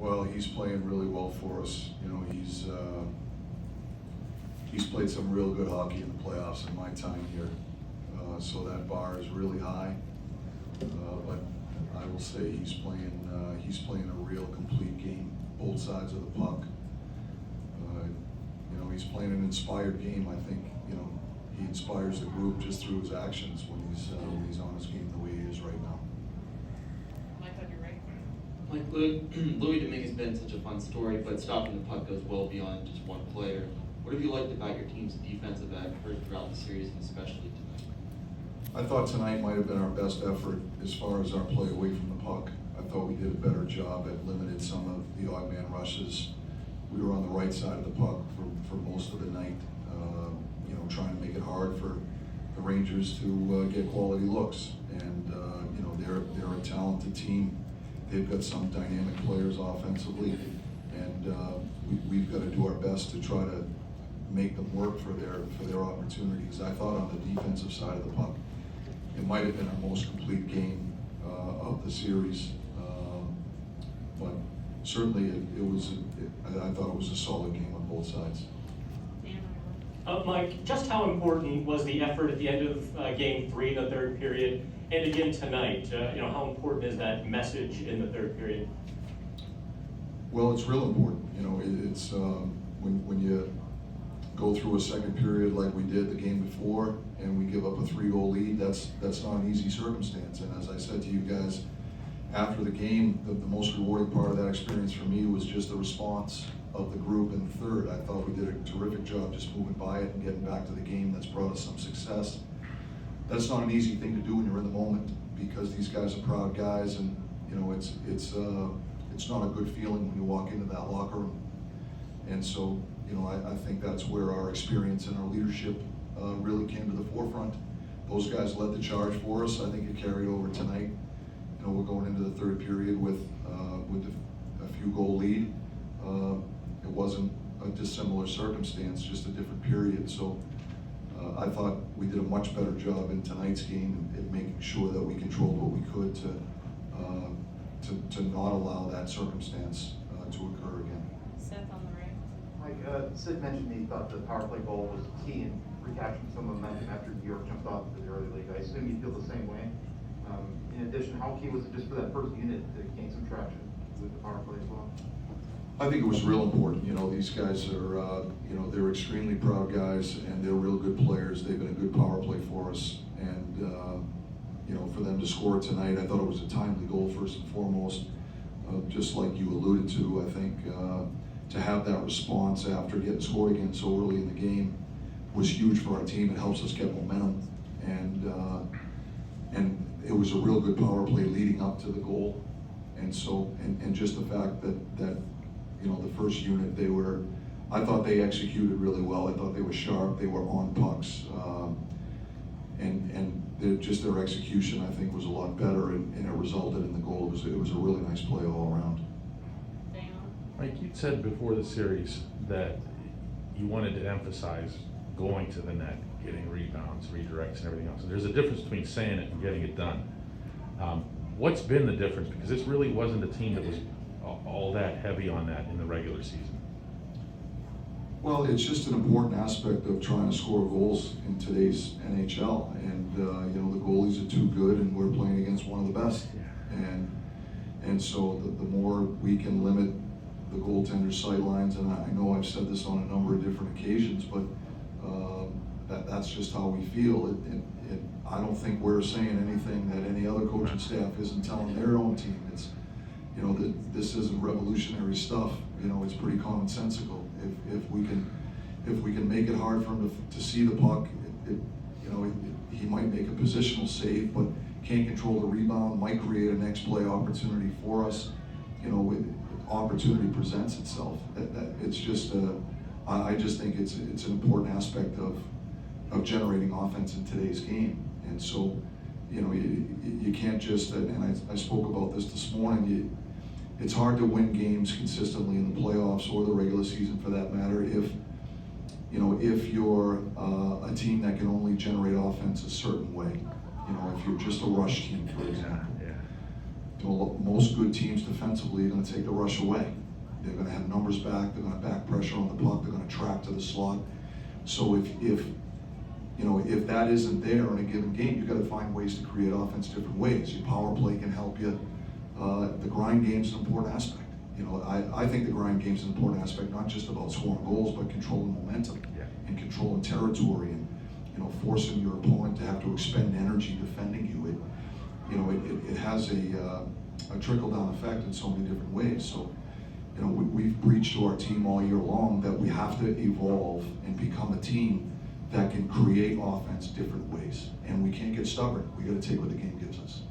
Well, he's playing really well for us. You know, he's played some real good hockey in the playoffs in my time here. So that bar is really high. But I will say he's playing a real complete game, both sides of the puck. You know, he's playing an inspired game. I think, you know, he inspires the group just through his actions when he's on his game the way he is right now. Mike, on your right. Mike, Louis Dominguez has been such a fun story, but stopping the puck goes well beyond just one player. What have you liked about your team's defensive effort throughout the series, and especially tonight? I thought tonight might have been our best effort as far as our play away from the puck. I thought we did a better job at limiting some of the odd man rushes. We were on the right side of the puck for most of the night, you know, trying to make it hard for the Rangers to get quality looks. And you know, they're a talented team. They've got some dynamic players offensively, and we've got to do our best to try to make them work for their opportunities. I thought on the defensive side of the puck, it might have been our most complete game of the series, but certainly I thought it was a solid game on both sides. Mike, just how important was the effort at the end of Game 3, the third period, and again tonight? You know, how important is that message in the third period? Well, it's real important. You know, it's when you go through a second period like we did the game before, and we give up a 3-goal lead. That's not an easy circumstance. And as I said to you guys after the game, the most rewarding part of that experience for me was just the response of the group in the third. I thought we did a terrific job just moving by it and getting back to the game. That's brought us some success. That's not an easy thing to do when you're in the moment, because these guys are proud guys, and you know it's not a good feeling when you walk into that locker room. And so, you know, I think that's where our experience and our leadership really came to the forefront. Those guys led the charge for us. I think it carried over tonight. You know, we're going into the third period with a few goal lead. It wasn't a dissimilar circumstance, just a different period. So I thought we did a much better job in tonight's game in making sure that we controlled what we could to not allow that circumstance to occur again. Seth on the right. Mike, Sid mentioned he thought the power play goal was key in recapturing some momentum after New York jumped off to the early league. I assume you feel the same way. In addition, how key was it just for that first unit to gain some traction with the power play as well? I think it was real important. You know, these guys are, you know, they're extremely proud guys, and they're real good players. They've been a good power play for us, and you know, for them to score tonight, I thought it was a timely goal first and foremost. Just like you alluded to, I think to have that response after getting scored again so early in the game was huge for our team. It helps us get momentum, and it was a real good power play leading up to the goal. And so, and just the fact that you know, the first unit, I thought they executed really well. I thought they were sharp, they were on pucks, and just their execution, I think, was a lot better, and it resulted in the goal. It was a really nice play all around. Mike, you said before the series that you wanted to emphasize going to the net, getting rebounds, redirects, and everything else. And there's a difference between saying it and getting it done. What's been the difference? Because this really wasn't a team that was all that heavy on that in the regular season. Well, it's just an important aspect of trying to score goals in today's NHL, and you know, the goalies are too good, and we're playing against one of the best. And so the more we can limit the goaltender's sightlines, and I know I've said this on a number of different occasions, but that's just how we feel. I don't think we're saying anything that any other coaching staff isn't telling their own team. It's, you know, this isn't revolutionary stuff. You know, it's pretty commonsensical. If we can make it hard for him to see the puck, you know, he might make a positional save, but can't control the rebound, might create a next play opportunity for us. You know, opportunity presents itself. It's just I just think it's an important aspect of generating offense in today's game. And so, you know, you can't just, and I spoke about this morning, it's hard to win games consistently in the playoffs or the regular season for that matter if you're a team that can only generate offense a certain way. You know, if you're just a rush team, for example. most good teams defensively are going to take the rush away. They're going to have numbers back. They're going to back pressure on the puck. They're going to track to the slot. So if that isn't there in a given game, you've got to find ways to create offense different ways. Your power play can help you. The grind game's an important aspect. I think the grind game's an important aspect, not just about scoring goals, but controlling momentum and controlling territory and forcing your opponent to have to expend energy defending you. It has a trickle-down effect in so many different ways. So, we've preached to our team all year long that we have to evolve and become a team that can create offense different ways. And we can't get stubborn. We got to take what the game gives us.